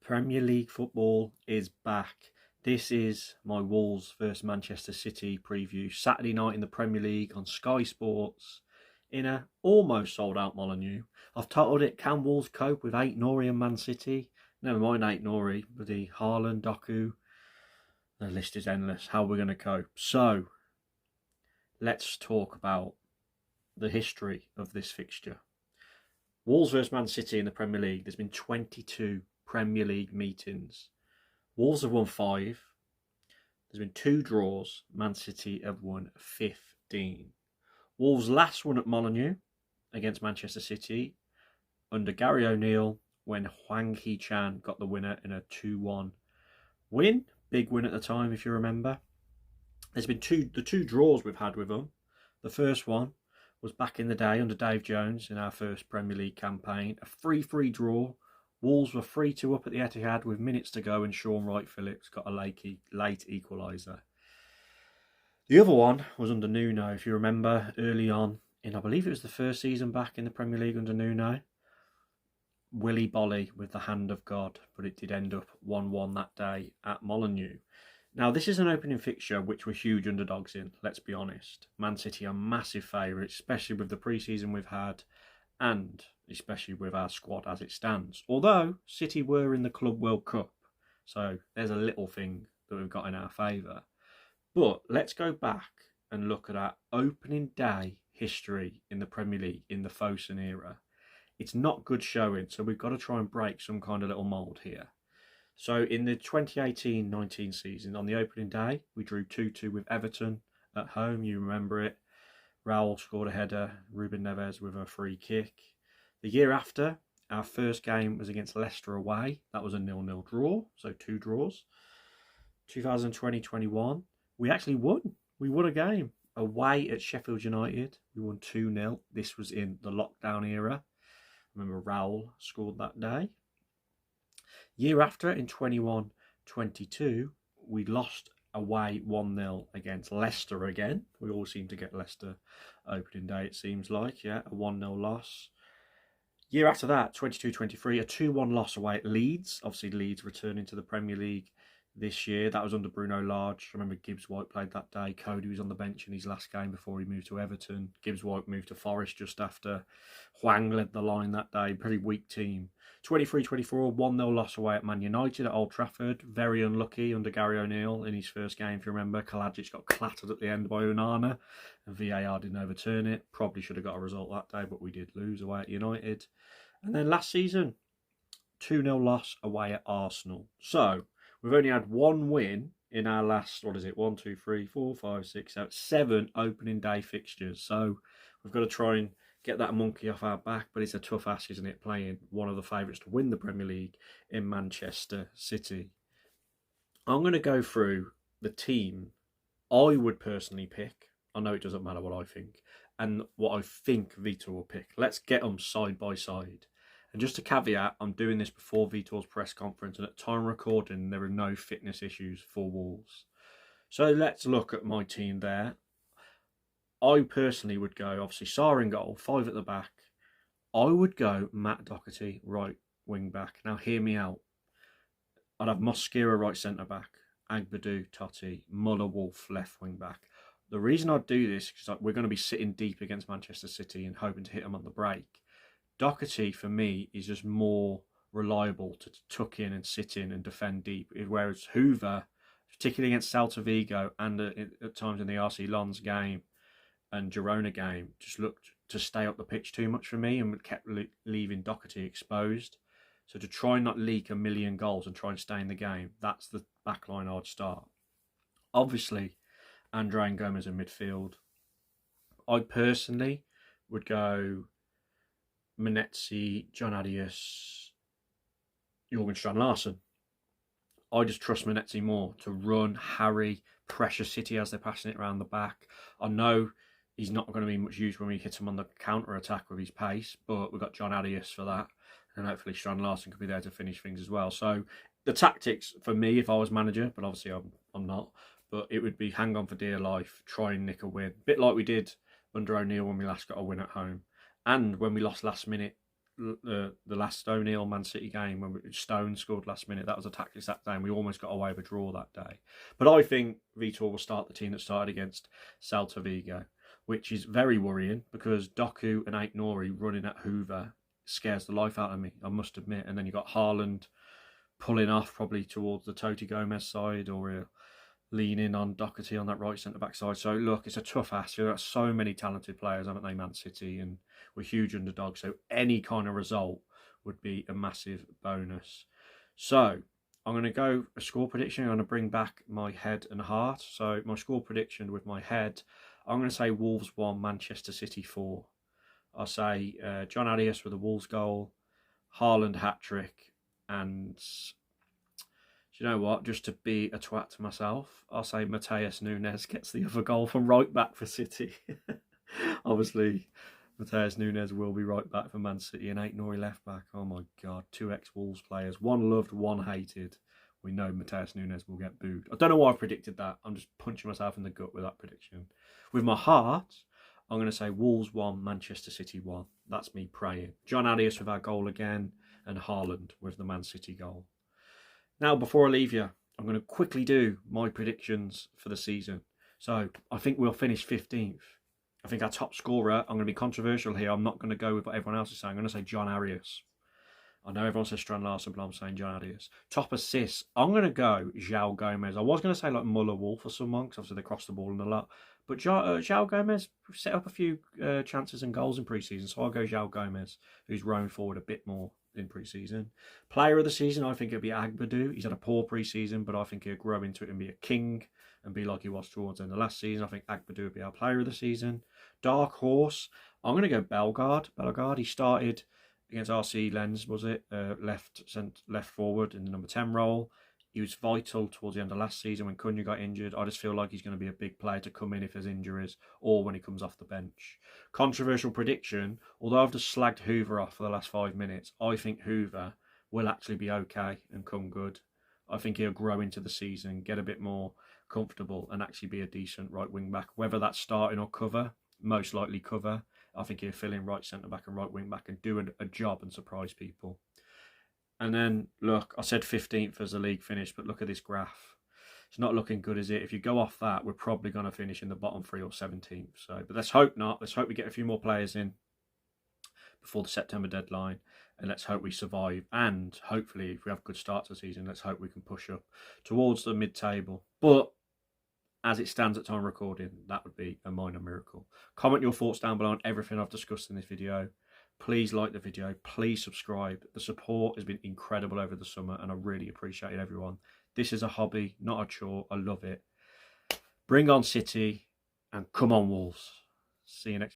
Premier League football is back. This is my Wolves versus Manchester City preview. Saturday night in the Premier League on Sky Sports in a almost sold out Molineux. I've titled it, Can Wolves Cope with Ait-Nouri and Man City? Never mind Ait-Nouri, but the Haaland, Doku. The list is endless. How we're going to cope. So, let's talk about the history of this fixture. Wolves versus Man City in the Premier League. There's been 22 Premier League meetings. Wolves have won 5. There's been 2 draws. Man City have won 15. Wolves last won at Molineux against Manchester City under Gary O'Neill when Hwang Hee-chan got the winner in a 2-1 win. Big win at the time, if you remember. There's been the two draws we've had with them. The first one was back in the day under Dave Jones in our first Premier League campaign. A 3-3 draw. Wolves were 3-2 up at the Etihad with minutes to go and Sean Wright-Phillips got a late equaliser. The other one was under Nuno, if you remember, early on in, I believe it was the first season back in the Premier League under Nuno. Willy Bolly with the hand of God, but it did end up 1-1 that day at Molineux. Now, this is an opening fixture which we're huge underdogs in, let's be honest. Man City are massive favourites, especially with the pre-season we've had and especially with our squad as it stands. Although City were in the Club World Cup, so there's a little thing that we've got in our favour. But let's go back and look at our opening day history in the Premier League in the Fosun era. It's not good showing, so we've got to try and break some kind of little mould here. So in the 2018-19 season, on the opening day, we drew 2-2 with Everton at home. You remember it. Raul scored a header, Ruben Neves with a free kick. The year after, our first game was against Leicester away. That was a 0-0 draw, so 2 draws. 2020-21, we actually won. We won a game away at Sheffield United. We won 2-0. This was in the lockdown era. I remember Raul scored that day. Year after, in 21-22, we lost away 1-0 against Leicester again. We all seem to get Leicester opening day, it seems like. Yeah, a 1-0 loss. Year after that, 22-23, a 2-1 loss away at Leeds. Obviously, Leeds returning to the Premier League this year. That was under Bruno Lage. I remember Gibbs White played that day. Cody was on the bench in his last game before he moved to Everton. Gibbs White moved to Forest just after. Hwang led the line that day. Pretty weak team. 23-24, 1-0 loss away at Man United at Old Trafford. Very unlucky under Gary O'Neill in his first game, if you remember. Kalajic got clattered at the end by Onana, and VAR didn't overturn it. Probably should have got a result that day, but we did lose away at United. And then last season, 2-0 loss away at Arsenal. So we've only had 1 win in our last, 1, 2, 3, 4, 5, 6, 7 opening day fixtures. So we've got to try and get that monkey off our back, but it's a tough ask, isn't it, playing one of the favourites to win the Premier League in Manchester City. I'm going to go through the team I would personally pick. I know it doesn't matter what I think, and what I think Vitor will pick. Let's get them side by side. And just a caveat, I'm doing this before Vitor's press conference, and at time recording, there are no fitness issues for Wolves. So let's look at my team there. I personally would go, obviously, Sarr in goal, 5 at the back. I would go Matt Doherty, right wing back. Now, hear me out. I'd have Mosquera, right centre back. Agbadou, Totti, Muller, Wolf, left wing back. The reason I'd do this is because we're going to be sitting deep against Manchester City and hoping to hit them on the break. Doherty, for me, is just more reliable to tuck in and sit in and defend deep, whereas Hoover, particularly against Celta Vigo and at times in the RC Lens game and Girona game, just looked to stay up the pitch too much for me and kept leaving Doherty exposed. So to try and not leak a million goals and try and stay in the game, that's the backline I'd start. Obviously, Andre and Gomez in midfield. I personally would go Manetzi, John Adius, Jorgen Strand-Larsen. I just trust Manetzi more to run, harry, pressure City as they're passing it around the back. I know he's not going to be much use when we hit him on the counter-attack with his pace, but we've got John Adius for that, and hopefully Strand-Larsen could be there to finish things as well. So the tactics for me, if I was manager, but obviously I'm not, but it would be hang on for dear life, try and nick a win. A bit like we did under O'Neill when we last got a win at home. And when we lost last minute the last O'Neill Man City game when Stone scored last minute. That was a tactics that day, and we almost got away with a draw that day. But I think Vitor will start the team that started against Celta Vigo, which is very worrying because Doku and Ait-Nouri running at Hoover scares the life out of me, I must admit. And then you've got Haaland pulling off probably towards the Toti Gomez side, or leaning on Doherty on that right centre-back side. So, look, it's a tough ask. There are so many talented players, haven't they, Man City? And we're huge underdogs. So any kind of result would be a massive bonus. So I'm going to go a score prediction. I'm going to bring back my head and heart. So my score prediction with my head, I'm going to say Wolves 1, Manchester City 4. I'll say John Arias with a Wolves goal, Haaland hat-trick, and do you know what? Just to be a twat to myself, I'll say Matheus Nunes gets the other goal from right back for City. Obviously, Matheus Nunes will be right back for Man City, and Ait-Nouri left back. Oh my God, 2 ex-Wolves players. One loved, one hated. We know Matheus Nunes will get booed. I don't know why I predicted that. I'm just punching myself in the gut with that prediction. With my heart, I'm going to say Wolves 1, Manchester City 1. That's me praying. John Arias with our goal again, and Haaland with the Man City goal. Now, before I leave you, I'm going to quickly do my predictions for the season. So, I think we'll finish 15th. I think our top scorer, I'm going to be controversial here. I'm not going to go with what everyone else is saying. I'm going to say John Arias. I know everyone says Strand Larsen, but I'm saying John Arias. Top assists, I'm going to go João Gomez. I was going to say like Muller Wolf or someone, because obviously they cross the ball in a lot. But João Gomez set up a few chances and goals in pre-season, so I'll go João Gomez, who's roamed forward a bit more in pre-season. Player of the season, I think it'll be Agbadou. He's had a poor pre-season, but I think he'll grow into it and be a king and be like he was towards the end of last season. I think Agbadou will be our player of the season. Dark horse, I'm going to go Bellegarde. He started against RC Lens, was it? Left forward in the number 10 role. He was vital towards the end of last season when Cunha got injured. I just feel like he's going to be a big player to come in if there's injuries or when he comes off the bench. Controversial prediction, although I've just slagged Hoover off for the last 5 minutes, I think Hoover will actually be okay and come good. I think he'll grow into the season, get a bit more comfortable and actually be a decent right wing back. Whether that's starting or cover, most likely cover. I think he'll fill in right centre back and right wing back and do a job and surprise people. And then, look, I said 15th as the league finished, but look at this graph. It's not looking good, is it? If you go off that, we're probably going to finish in the bottom 3 or 17th. So, but let's hope not. Let's hope we get a few more players in before the September deadline. And let's hope we survive. And hopefully, if we have a good start to the season, let's hope we can push up towards the mid-table. But as it stands at time recording, that would be a minor miracle. Comment your thoughts down below on everything I've discussed in this video. Please like the video. Please subscribe. The support has been incredible over the summer and I really appreciate it, everyone. This is a hobby, not a chore. I love it. Bring on City and come on Wolves. See you next